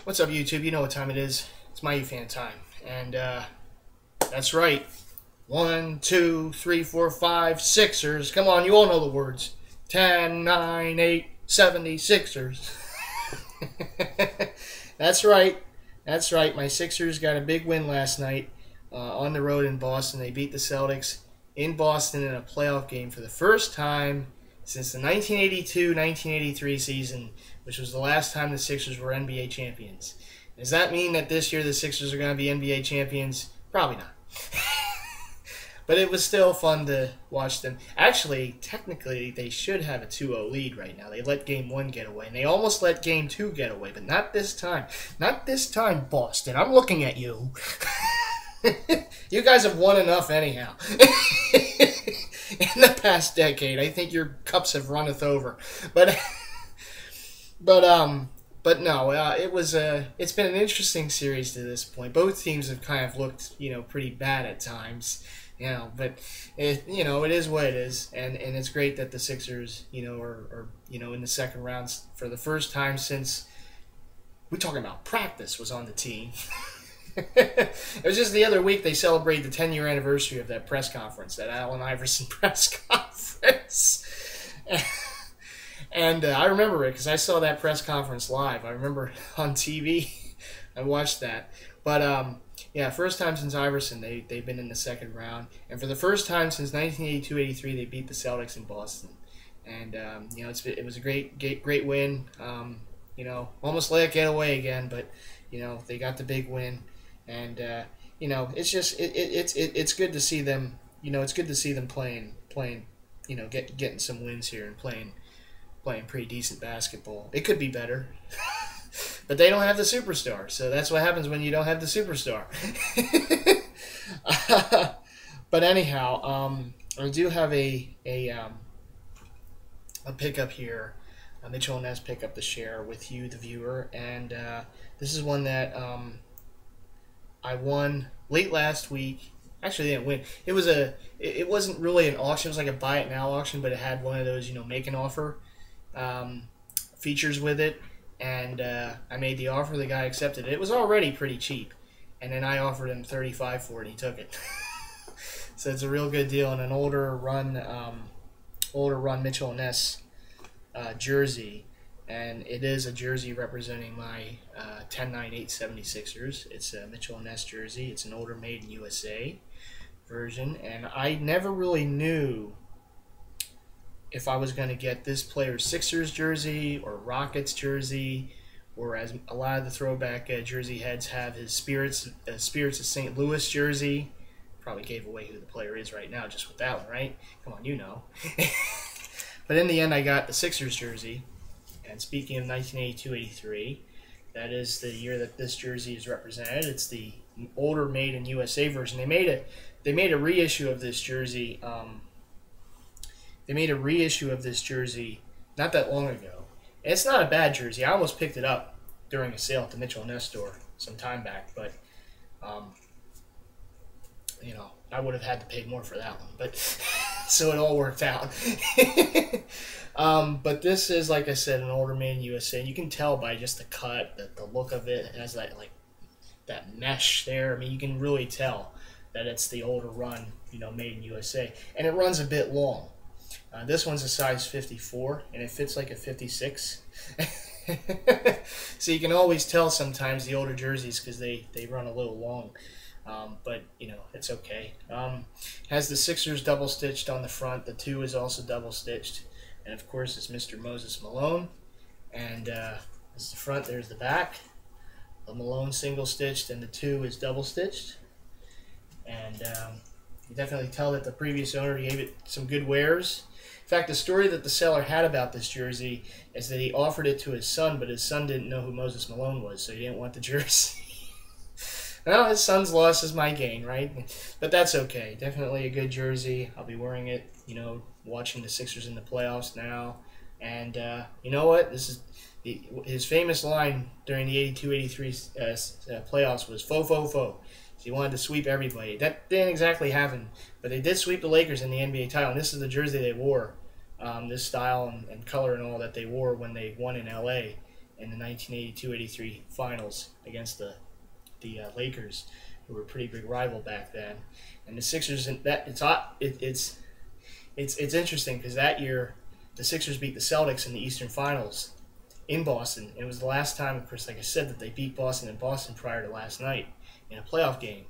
What's up, YouTube? You know what time it is. It's MightyFan time. And, that's right. 1, 2, 3, 4, 5, Sixers. Come on, you all know the words. 10, 9, 8, 76ers. That's right. That's right. My Sixers got a big win last night on the road in Boston. They beat the Celtics in Boston in a playoff game for the first time since the 1982-1983 season, which was the last time the Sixers were NBA champions. Does that mean that this year the Sixers are going to be NBA champions? Probably not. But it was still fun to watch them. Actually, technically, they should have a 2-0 lead right now. They let Game 1 get away, and they almost let Game 2 get away, but not this time. Not this time, Boston. I'm looking at you. You guys have won enough anyhow. In the past decade, I think your cups have runneth over. But no, it's been an interesting series to this point. Both teams have kind of looked, pretty bad at times. But it is what it is, and it's great that the Sixers, are in the second round for the first time since we're talking about practice was on the team. It was just the other week they celebrated the 10-year anniversary of that press conference, that Allen Iverson press conference. And I remember it because I saw that press conference live. I remember on TV. I watched that. But, yeah, first time since Iverson, they've been in the second round. And for the first time since 1982-83, they beat the Celtics in Boston. And, it was a great win. Almost let it get away again, but, they got the big win. And, it's just, it's good to see them, it's good to see them playing, getting some wins here and playing pretty decent basketball. It could be better. But they don't have the superstar, so that's what happens when you don't have the superstar. But anyhow, I do have a pickup here, a Mitchell&Ness pickup to share with you, the viewer, and this is one that I won late last week. Actually, I didn't win. It wasn't really an auction. It was like a buy it now auction, but it had one of those make an offer features with it. And I made the offer. The guy accepted it. It was already pretty cheap, and then I offered him $35 for it. And he took it. So it's a real good deal. And an older run Mitchell&Ness jersey, and it is a jersey representing my 10-9-8 76ers. It's a Mitchell&Ness jersey. It's an older made in USA version, and I never really knew if I was going to get this player's Sixers jersey or Rockets jersey, or as a lot of the throwback jersey heads have, his Spirits of St. Louis jersey. Probably gave away who the player is right now just with that one, right? Come on, you know. But in the end, I got the Sixers jersey. And speaking of 1982-83, that is the year that this jersey is represented. It's the older made in USA version. They made a reissue of this jersey. They made a reissue of this jersey not that long ago. And it's not a bad jersey. I almost picked it up during a sale at the Mitchell&Ness store some time back, but I would have had to pay more for that one. But so it all worked out. But this is, like I said, an older made in USA. And you can tell by just the cut, the look of it. It has that mesh there. I mean, you can really tell that it's the older run, made in USA. And it runs a bit long. This one's a size 54, and it fits like a 56. So you can always tell sometimes the older jerseys because they run a little long. But, it's okay. Has the Sixers double-stitched on the front. The 2 is also double-stitched. And, of course, it's Mr. Moses Malone. And that's the front. There's the back. The Malone single-stitched, and the 2 is double-stitched. And you definitely tell that the previous owner gave it some good wears. In fact, the story that the seller had about this jersey is that he offered it to his son, but his son didn't know who Moses Malone was, so he didn't want the jersey. Well, his son's loss is my gain, right? But that's okay. Definitely a good jersey. I'll be wearing it, watching the Sixers in the playoffs now. And you know what? This is his famous line during the 82-83 playoffs was "fo fo fo." He wanted to sweep everybody. That didn't exactly happen, but they did sweep the Lakers in the NBA title. And this is the jersey they wore, this style and color and all that they wore when they won in LA. in the 1982-83 finals against the Lakers, who were a pretty big rival back then. And the Sixers, it's interesting because that year the Sixers beat the Celtics in the Eastern Finals in Boston. It was the last time, of course, like I said, that they beat Boston in Boston prior to last night in a playoff game.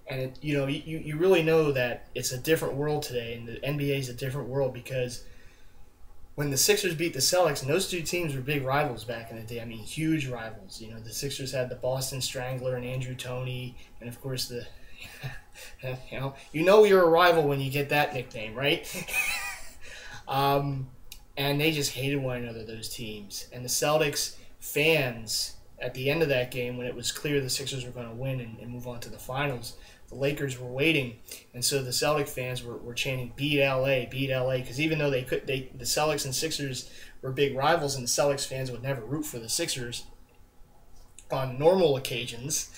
And you really know that it's a different world today, and the NBA is a different world, because when the Sixers beat the Celtics, and those two teams were big rivals back in the day. I mean, huge rivals. The Sixers had the Boston Strangler and Andrew Toney, and of course the, you're a rival when you get that nickname, right? And they just hated one another, those teams. And the Celtics fans, at the end of that game, when it was clear the Sixers were going to win and move on to the finals, the Lakers were waiting, and so the Celtic fans were chanting "Beat LA, beat LA," because even though the Celtics and Sixers were big rivals, and the Celtics fans would never root for the Sixers on normal occasions,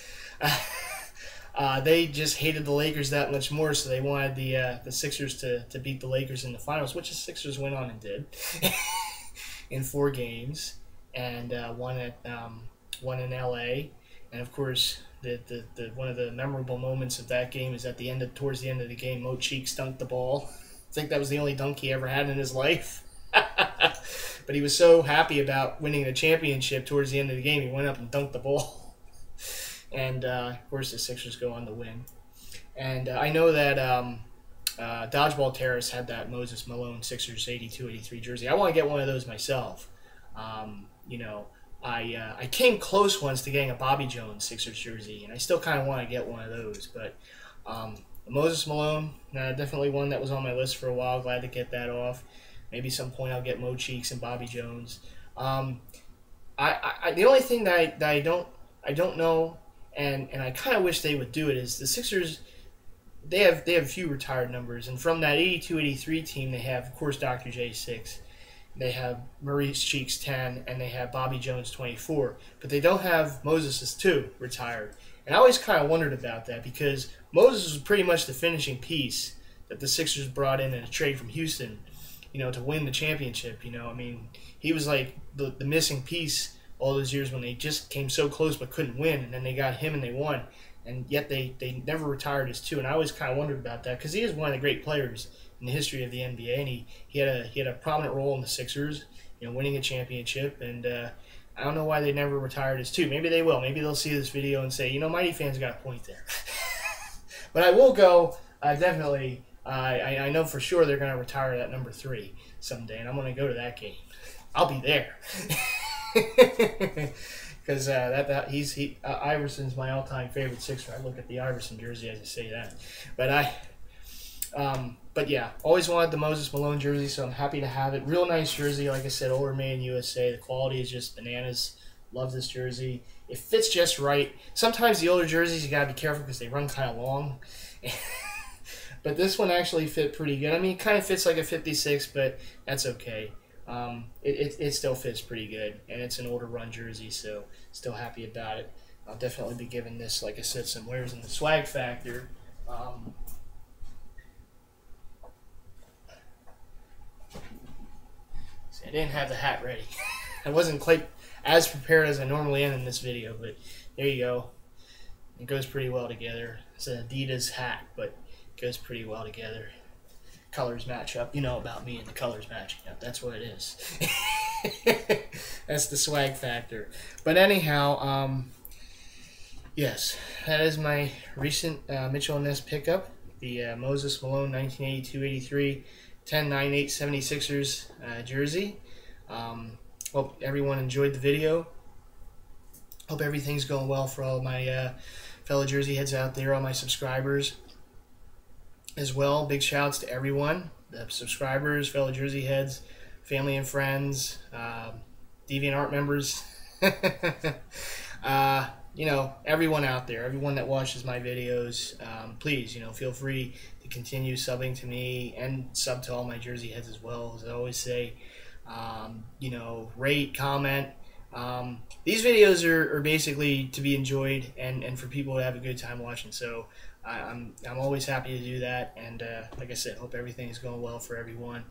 they just hated the Lakers that much more. So they wanted the Sixers to beat the Lakers in the finals, which the Sixers went on and did in 4 games, and one in LA, and of course. The one of the memorable moments of that game is towards the end of the game, Mo Cheeks dunked the ball. I think that was the only dunk he ever had in his life. But he was so happy about winning the championship towards the end of the game, he went up and dunked the ball. And of course, the Sixers go on to win. And I know that Dodgeball Terrace had that Moses Malone Sixers 82-83 jersey. I want to get one of those myself. I came close once to getting a Bobby Jones Sixers jersey, and I still kind of want to get one of those. But Moses Malone, definitely one that was on my list for a while. Glad to get that off. Maybe some point I'll get Mo Cheeks and Bobby Jones. The only thing that I don't know, and I kind of wish they would do it, is the Sixers. They have a few retired numbers, and from that 82-83 team, they have, of course, Dr. J 6. They have Maurice Cheeks 10, and they have Bobby Jones 24. But they don't have Moses' 2 retired. And I always kind of wondered about that, because Moses was pretty much the finishing piece that the Sixers brought in a trade from Houston, to win the championship. I mean, he was like the missing piece all those years when they just came so close but couldn't win, and then they got him and they won. And yet they never retired his 2. And I always kind of wondered about that, because he is one of the great players in the history of the NBA, and he had a prominent role in the Sixers, winning a championship. And I don't know why they never retired his 2. Maybe they will. Maybe they'll see this video and say, MightyFan's got a point there. But I will go. Definitely. I know for sure they're going to retire that number 3 someday, and I'm going to go to that game. I'll be there. Because Iverson's my all-time favorite Sixer. I look at the Iverson jersey as I say that. But yeah, always wanted the Moses Malone jersey, so I'm happy to have it. Real nice jersey, like I said, older made in USA. The quality is just bananas. Love this jersey. It fits just right. Sometimes the older jerseys, you gotta be careful because they run kind of long. But this one actually fit pretty good. I mean, it kind of fits like a 56, but that's okay. It still fits pretty good, and it's an older run jersey, so still happy about it. I'll definitely be giving this, like I said, some wears in the swag factor. See, I didn't have the hat ready. I wasn't quite as prepared as I normally am in this video, but there you go. It goes pretty well together. It's an Adidas hat, but it goes pretty well together. Colors match up. You know about me and the colors matching up. That's what it is. That's the swag factor. But anyhow, yes, that is my recent Mitchell&Ness pickup. The Moses Malone 1982-83 10-9-8 76ers jersey. Hope everyone enjoyed the video. Hope everything's going well for all my fellow Jersey heads out there, all my subscribers as well. Big shouts to everyone, the subscribers, fellow Jersey heads, family and friends, DeviantArt members, everyone out there, everyone that watches my videos. Please, feel free to continue subbing to me and sub to all my Jersey heads as well. As I always say, rate, comment. These videos are basically to be enjoyed and for people to have a good time watching. So I'm always happy to do that. And like I said, hope everything is going well for everyone.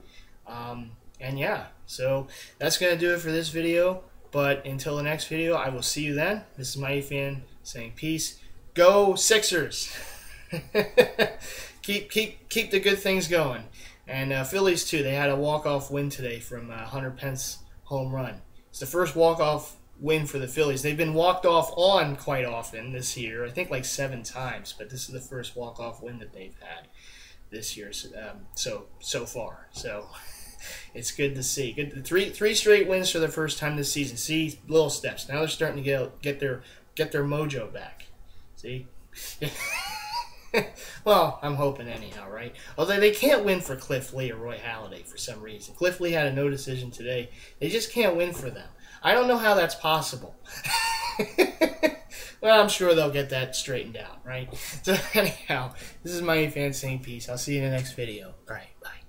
And yeah, so that's going to do it for this video. But until the next video, I will see you then. This is Mighty Fan saying peace. Go Sixers! keep the good things going. And Phillies too. They had a walk-off win today from Hunter Pence home run. It's the first walk-off win for the Phillies. They've been walked off on quite often this year. I think like 7 times, but this is the first walk-off win that they've had this year. So far. So it's good to see. Good, three straight wins for the first time this season. See, little steps. Now they're starting to get their mojo back. See. Well, I'm hoping anyhow, right? Although they can't win for Cliff Lee or Roy Halladay for some reason. Cliff Lee had a no decision today. They just can't win for them. I don't know how that's possible. Well, I'm sure they'll get that straightened out, right? So anyhow, this is MightyFan's saying peace. I'll see you in the next video. All right, bye.